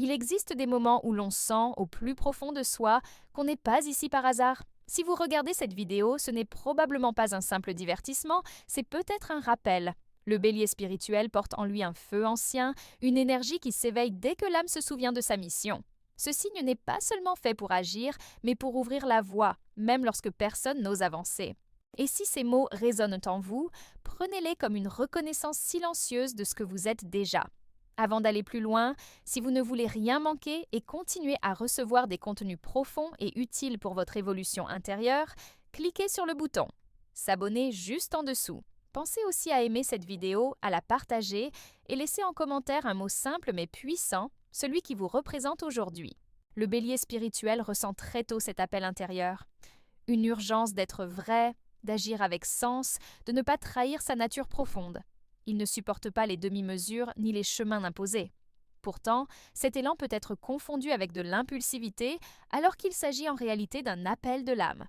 Il existe des moments où l'on sent, au plus profond de soi, qu'on n'est pas ici par hasard. Si vous regardez cette vidéo, ce n'est probablement pas un simple divertissement, c'est peut-être un rappel. Le bélier spirituel porte en lui un feu ancien, une énergie qui s'éveille dès que l'âme se souvient de sa mission. Ce signe n'est pas seulement fait pour agir, mais pour ouvrir la voie, même lorsque personne n'ose avancer. Et si ces mots résonnent en vous, prenez-les comme une reconnaissance silencieuse de ce que vous êtes déjà. Avant d'aller plus loin, si vous ne voulez rien manquer et continuer à recevoir des contenus profonds et utiles pour votre évolution intérieure, cliquez sur le bouton s'abonner juste en dessous. Pensez aussi à aimer cette vidéo, à la partager et laissez en commentaire un mot simple mais puissant, celui qui vous représente aujourd'hui. Le bélier spirituel ressent très tôt cet appel intérieur. Une urgence d'être vrai, d'agir avec sens, de ne pas trahir sa nature profonde. Il ne supporte pas les demi-mesures ni les chemins imposés. Pourtant, cet élan peut être confondu avec de l'impulsivité alors qu'il s'agit en réalité d'un appel de l'âme.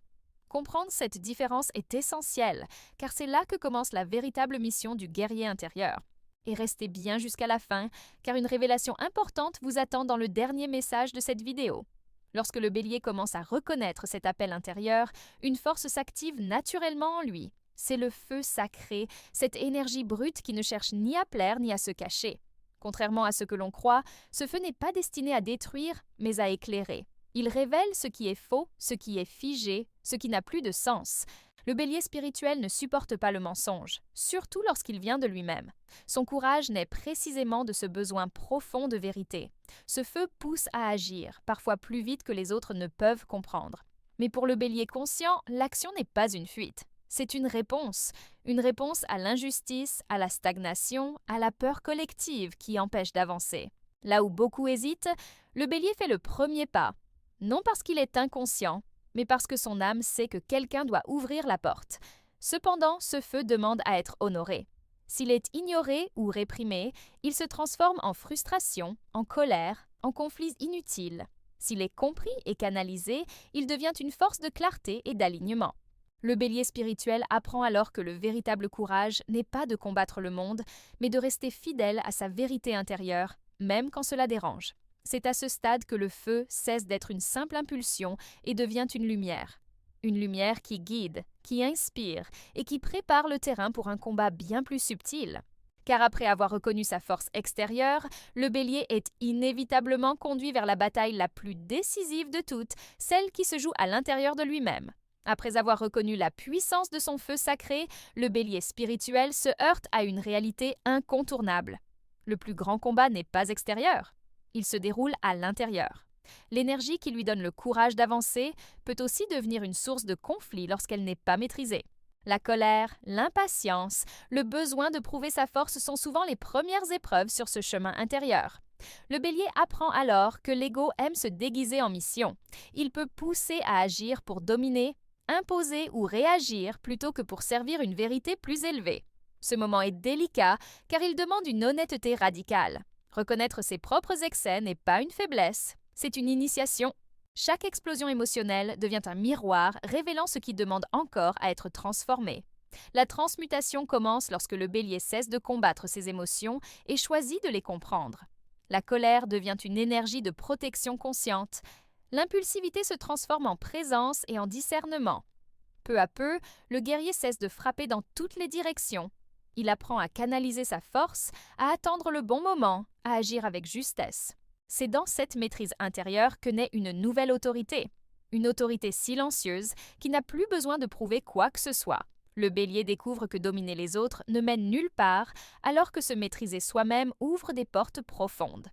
Comprendre cette différence est essentiel, car c'est là que commence la véritable mission du guerrier intérieur. Et restez bien jusqu'à la fin, car une révélation importante vous attend dans le dernier message de cette vidéo. Lorsque le bélier commence à reconnaître cet appel intérieur, une force s'active naturellement en lui. C'est le feu sacré, cette énergie brute qui ne cherche ni à plaire ni à se cacher. Contrairement à ce que l'on croit, ce feu n'est pas destiné à détruire, mais à éclairer. Il révèle ce qui est faux, ce qui est figé, ce qui n'a plus de sens. Le bélier spirituel ne supporte pas le mensonge, surtout lorsqu'il vient de lui-même. Son courage naît précisément de ce besoin profond de vérité. Ce feu pousse à agir, parfois plus vite que les autres ne peuvent comprendre. Mais pour le bélier conscient, l'action n'est pas une fuite. C'est une réponse à l'injustice, à la stagnation, à la peur collective qui empêche d'avancer. Là où beaucoup hésitent, le bélier fait le premier pas, non parce qu'il est inconscient, mais parce que son âme sait que quelqu'un doit ouvrir la porte. Cependant, ce feu demande à être honoré. S'il est ignoré ou réprimé, il se transforme en frustration, en colère, en conflits inutiles. S'il est compris et canalisé, il devient une force de clarté et d'alignement. Le bélier spirituel apprend alors que le véritable courage n'est pas de combattre le monde, mais de rester fidèle à sa vérité intérieure, même quand cela dérange. C'est à ce stade que le feu cesse d'être une simple impulsion et devient une lumière. Une lumière qui guide, qui inspire et qui prépare le terrain pour un combat bien plus subtil. Car après avoir reconnu sa force extérieure, le bélier est inévitablement conduit vers la bataille la plus décisive de toutes, celle qui se joue à l'intérieur de lui-même. Après avoir reconnu la puissance de son feu sacré, le bélier spirituel se heurte à une réalité incontournable. Le plus grand combat n'est pas extérieur. Il se déroule à l'intérieur. L'énergie qui lui donne le courage d'avancer peut aussi devenir une source de conflit lorsqu'elle n'est pas maîtrisée. La colère, l'impatience, le besoin de prouver sa force sont souvent les premières épreuves sur ce chemin intérieur. Le bélier apprend alors que l'ego aime se déguiser en mission. Il peut pousser à agir pour dominer, imposer ou réagir plutôt que pour servir une vérité plus élevée. Ce moment est délicat car il demande une honnêteté radicale. Reconnaître ses propres excès n'est pas une faiblesse, c'est une initiation. Chaque explosion émotionnelle devient un miroir révélant ce qui demande encore à être transformé. La transmutation commence lorsque le bélier cesse de combattre ses émotions et choisit de les comprendre. La colère devient une énergie de protection consciente. L'impulsivité se transforme en présence et en discernement. Peu à peu, le guerrier cesse de frapper dans toutes les directions. Il apprend à canaliser sa force, à attendre le bon moment, à agir avec justesse. C'est dans cette maîtrise intérieure que naît une nouvelle autorité. Une autorité silencieuse qui n'a plus besoin de prouver quoi que ce soit. Le bélier découvre que dominer les autres ne mène nulle part, alors que se maîtriser soi-même ouvre des portes profondes.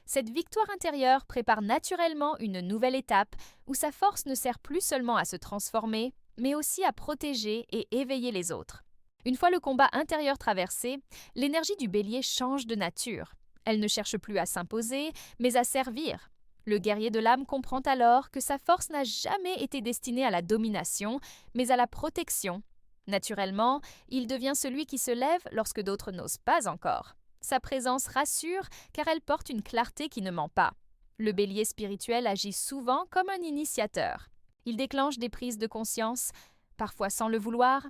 Cette victoire intérieure prépare naturellement une nouvelle étape où sa force ne sert plus seulement à se transformer, mais aussi à protéger et éveiller les autres. Une fois le combat intérieur traversé, l'énergie du bélier change de nature. Elle ne cherche plus à s'imposer, mais à servir. Le guerrier de l'âme comprend alors que sa force n'a jamais été destinée à la domination, mais à la protection. Naturellement, il devient celui qui se lève lorsque d'autres n'osent pas encore. Sa présence rassure car elle porte une clarté qui ne ment pas. Le bélier spirituel agit souvent comme un initiateur. Il déclenche des prises de conscience, parfois sans le vouloir.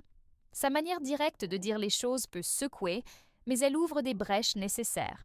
Sa manière directe de dire les choses peut secouer, mais elle ouvre des brèches nécessaires.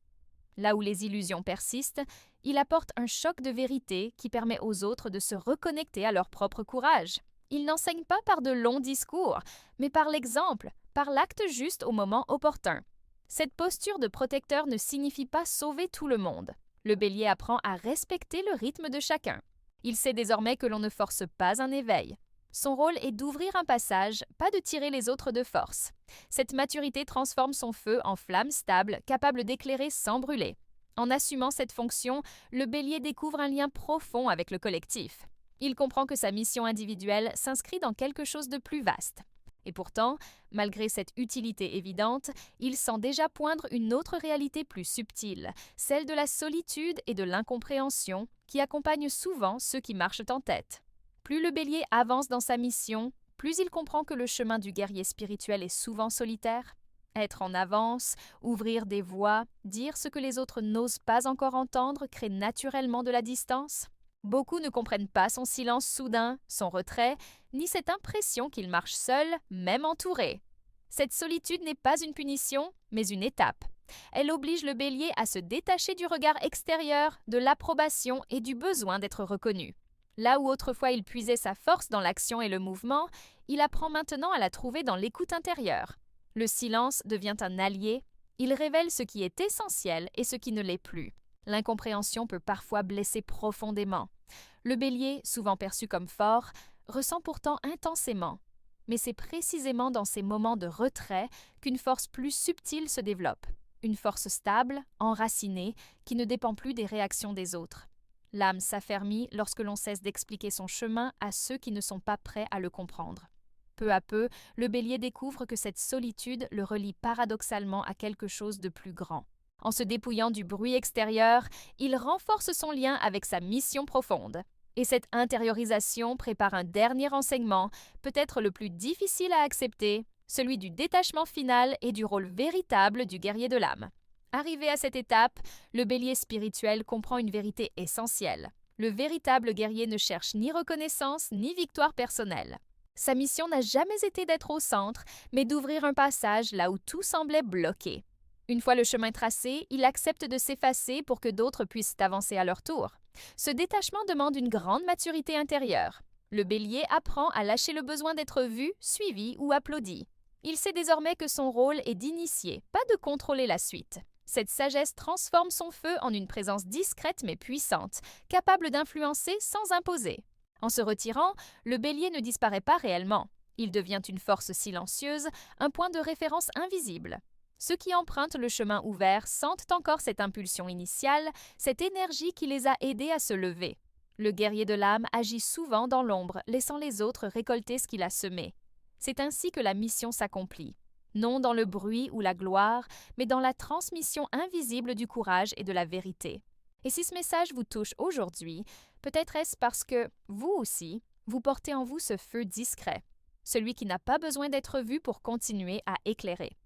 Là où les illusions persistent, il apporte un choc de vérité qui permet aux autres de se reconnecter à leur propre courage. Il n'enseigne pas par de longs discours, mais par l'exemple, par l'acte juste au moment opportun. Cette posture de protecteur ne signifie pas sauver tout le monde. Le bélier apprend à respecter le rythme de chacun. Il sait désormais que l'on ne force pas un éveil. Son rôle est d'ouvrir un passage, pas de tirer les autres de force. Cette maturité transforme son feu en flamme stable, capable d'éclairer sans brûler. En assumant cette fonction, le bélier découvre un lien profond avec le collectif. Il comprend que sa mission individuelle s'inscrit dans quelque chose de plus vaste. Et pourtant, malgré cette utilité évidente, il sent déjà poindre une autre réalité plus subtile, celle de la solitude et de l'incompréhension qui accompagnent souvent ceux qui marchent en tête. Plus le bélier avance dans sa mission, plus il comprend que le chemin du guerrier spirituel est souvent solitaire. Être en avance, ouvrir des voies, dire ce que les autres n'osent pas encore entendre crée naturellement de la distance. Beaucoup ne comprennent pas son silence soudain, son retrait, ni cette impression qu'il marche seul, même entouré. Cette solitude n'est pas une punition, mais une étape. Elle oblige le bélier à se détacher du regard extérieur, de l'approbation et du besoin d'être reconnu. Là où autrefois il puisait sa force dans l'action et le mouvement, il apprend maintenant à la trouver dans l'écoute intérieure. Le silence devient un allié, il révèle ce qui est essentiel et ce qui ne l'est plus. L'incompréhension peut parfois blesser profondément. Le bélier, souvent perçu comme fort, ressent pourtant intensément. Mais c'est précisément dans ces moments de retrait qu'une force plus subtile se développe. Une force stable, enracinée, qui ne dépend plus des réactions des autres. L'âme s'affermit lorsque l'on cesse d'expliquer son chemin à ceux qui ne sont pas prêts à le comprendre. Peu à peu, le bélier découvre que cette solitude le relie paradoxalement à quelque chose de plus grand. En se dépouillant du bruit extérieur, il renforce son lien avec sa mission profonde. Et cette intériorisation prépare un dernier enseignement, peut-être le plus difficile à accepter, celui du détachement final et du rôle véritable du guerrier de l'âme. Arrivé à cette étape, le bélier spirituel comprend une vérité essentielle. Le véritable guerrier ne cherche ni reconnaissance ni victoire personnelle. Sa mission n'a jamais été d'être au centre, mais d'ouvrir un passage là où tout semblait bloqué. Une fois le chemin tracé, il accepte de s'effacer pour que d'autres puissent avancer à leur tour. Ce détachement demande une grande maturité intérieure. Le bélier apprend à lâcher le besoin d'être vu, suivi ou applaudi. Il sait désormais que son rôle est d'initier, pas de contrôler la suite. Cette sagesse transforme son feu en une présence discrète mais puissante, capable d'influencer sans imposer. En se retirant, le bélier ne disparaît pas réellement. Il devient une force silencieuse, un point de référence invisible. Ceux qui empruntent le chemin ouvert sentent encore cette impulsion initiale, cette énergie qui les a aidés à se lever. Le guerrier de l'âme agit souvent dans l'ombre, laissant les autres récolter ce qu'il a semé. C'est ainsi que la mission s'accomplit. Non dans le bruit ou la gloire, mais dans la transmission invisible du courage et de la vérité. Et si ce message vous touche aujourd'hui, peut-être est-ce parce que, vous aussi, vous portez en vous ce feu discret, celui qui n'a pas besoin d'être vu pour continuer à éclairer.